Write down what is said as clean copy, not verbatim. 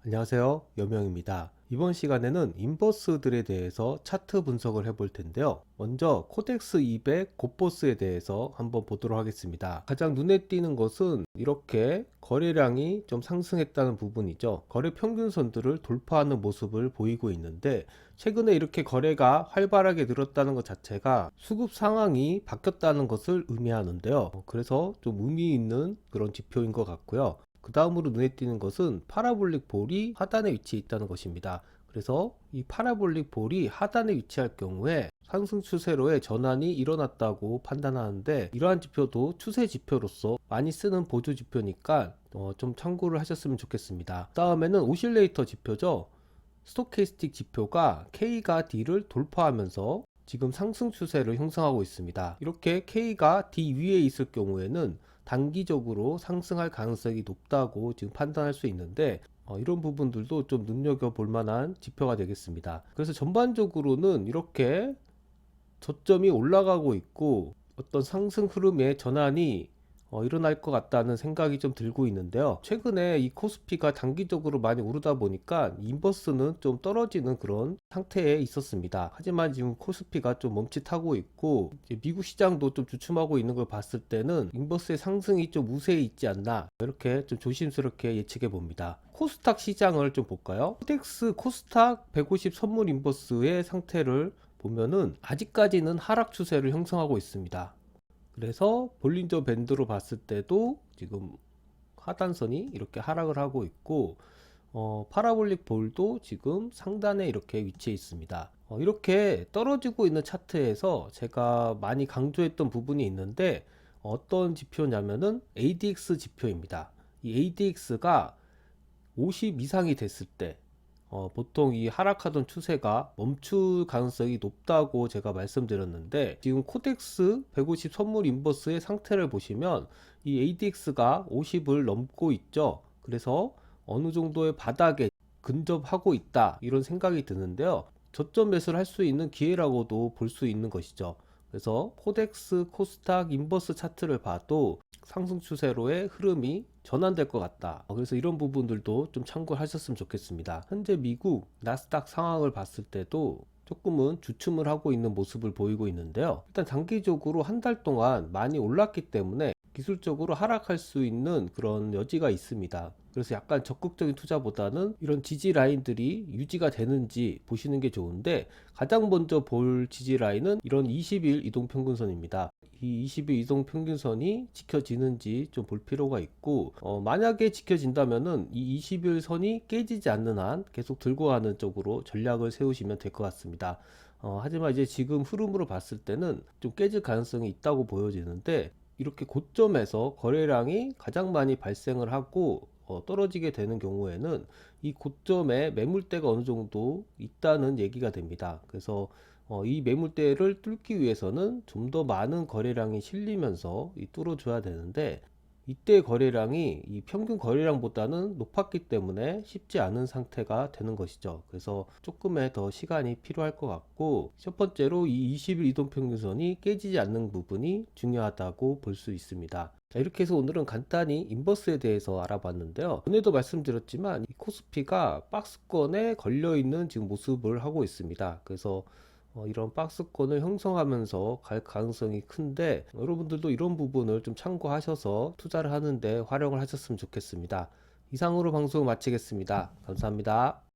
안녕하세요, 여명입니다. 이번 시간에는 인버스들에 대해서 차트 분석을 해볼 텐데요. 먼저 코덱스 200 곱보스에 대해서 한번 보도록 하겠습니다. 가장 눈에 띄는 것은 이렇게 거래량이 좀 상승했다는 부분이죠. 거래 평균선들을 돌파하는 모습을 보이고 있는데, 최근에 이렇게 거래가 활발하게 늘었다는 것 자체가 수급 상황이 바뀌었다는 것을 의미하는데요. 그래서 좀 의미 있는 그런 지표인 것 같고요. 그 다음으로 눈에 띄는 것은 파라볼릭 볼이 하단에 위치해 있다는 것입니다. 그래서 이 파라볼릭 볼이 하단에 위치할 경우에 상승 추세로의 전환이 일어났다고 판단하는데, 이러한 지표도 추세 지표로서 많이 쓰는 보조 지표니까 좀 참고를 하셨으면 좋겠습니다. 다음에는 오실레이터 지표죠. 스토캐스틱 지표가 K가 D를 돌파하면서 지금 상승 추세를 형성하고 있습니다. 이렇게 K가 D 위에 있을 경우에는 단기적으로 상승할 가능성이 높다고 지금 판단할 수 있는데, 이런 부분들도 좀 눈여겨볼 만한 지표가 되겠습니다. 그래서 전반적으로는 이렇게 저점이 올라가고 있고 어떤 상승 흐름의 전환이 일어날 것 같다는 생각이 좀 들고 있는데요. 최근에 이 코스피가 단기적으로 많이 오르다 보니까 인버스는 좀 떨어지는 그런 상태에 있었습니다. 하지만 지금 코스피가 좀 멈칫하고 있고 이제 미국 시장도 좀 주춤하고 있는 걸 봤을 때는 인버스의 상승이 좀 우세히 있지 않나, 이렇게 좀 조심스럽게 예측해 봅니다. 코스닥 시장을 좀 볼까요? 코덱스 코스닥 150 선물 인버스의 상태를 보면은 아직까지는 하락 추세를 형성하고 있습니다. 그래서 볼린저 밴드로 봤을 때도 지금 하단선이 이렇게 하락을 하고 있고, 파라볼릭 볼도 지금 상단에 이렇게 위치해 있습니다. 이렇게 떨어지고 있는 차트에서 제가 많이 강조했던 부분이 있는데, 어떤 지표냐면은 ADX 지표입니다. 이 ADX가 50 이상이 됐을 때 보통 이 하락하던 추세가 멈출 가능성이 높다고 제가 말씀드렸는데, 지금 코덱스 150 선물 인버스의 상태를 보시면 이 ADX가 50을 넘고 있죠. 그래서 어느 정도의 바닥에 근접하고 있다, 이런 생각이 드는데요. 저점 매수를 할 수 있는 기회라고도 볼 수 있는 것이죠. 그래서 코덱스 코스닥 인버스 차트를 봐도 상승 추세로의 흐름이 전환될 것 같다. 그래서 이런 부분들도 좀 참고하셨으면 좋겠습니다. 현재 미국 나스닥 상황을 봤을 때도 조금은 주춤을 하고 있는 모습을 보이고 있는데요. 일단 단기적으로 한 달 동안 많이 올랐기 때문에 기술적으로 하락할 수 있는 그런 여지가 있습니다. 그래서 약간 적극적인 투자보다는 이런 지지 라인들이 유지가 되는지 보시는 게 좋은데, 가장 먼저 볼 지지 라인은 이런 20일 이동평균선입니다. 이 20일 이동평균선이 지켜지는지 좀 볼 필요가 있고, 만약에 지켜진다면은 이 20일 선이 깨지지 않는 한 계속 들고 가는 쪽으로 전략을 세우시면 될 것 같습니다. 하지만 이제 지금 흐름으로 봤을 때는 좀 깨질 가능성이 있다고 보여지는데, 이렇게 고점에서 거래량이 가장 많이 발생을 하고 떨어지게 되는 경우에는 이 고점에 매물대가 어느 정도 있다는 얘기가 됩니다. 그래서 이 매물대를 뚫기 위해서는 좀 더 많은 거래량이 실리면서 뚫어줘야 되는데, 이때 거래량이 이 평균 거래량보다는 높았기 때문에 쉽지 않은 상태가 되는 것이죠. 그래서 조금의 더 시간이 필요할 것 같고, 첫 번째로 이 20일 이동평균선이 깨지지 않는 부분이 중요하다고 볼 수 있습니다. 자, 이렇게 해서 오늘은 간단히 인버스에 대해서 알아봤는데요. 전에도 말씀드렸지만 이 코스피가 박스권에 걸려있는 지금 모습을 하고 있습니다. 그래서 이런 박스권을 형성하면서 갈 가능성이 큰데, 여러분들도 이런 부분을 좀 참고하셔서 투자를 하는데 활용을 하셨으면 좋겠습니다. 이상으로 방송 마치겠습니다. 감사합니다.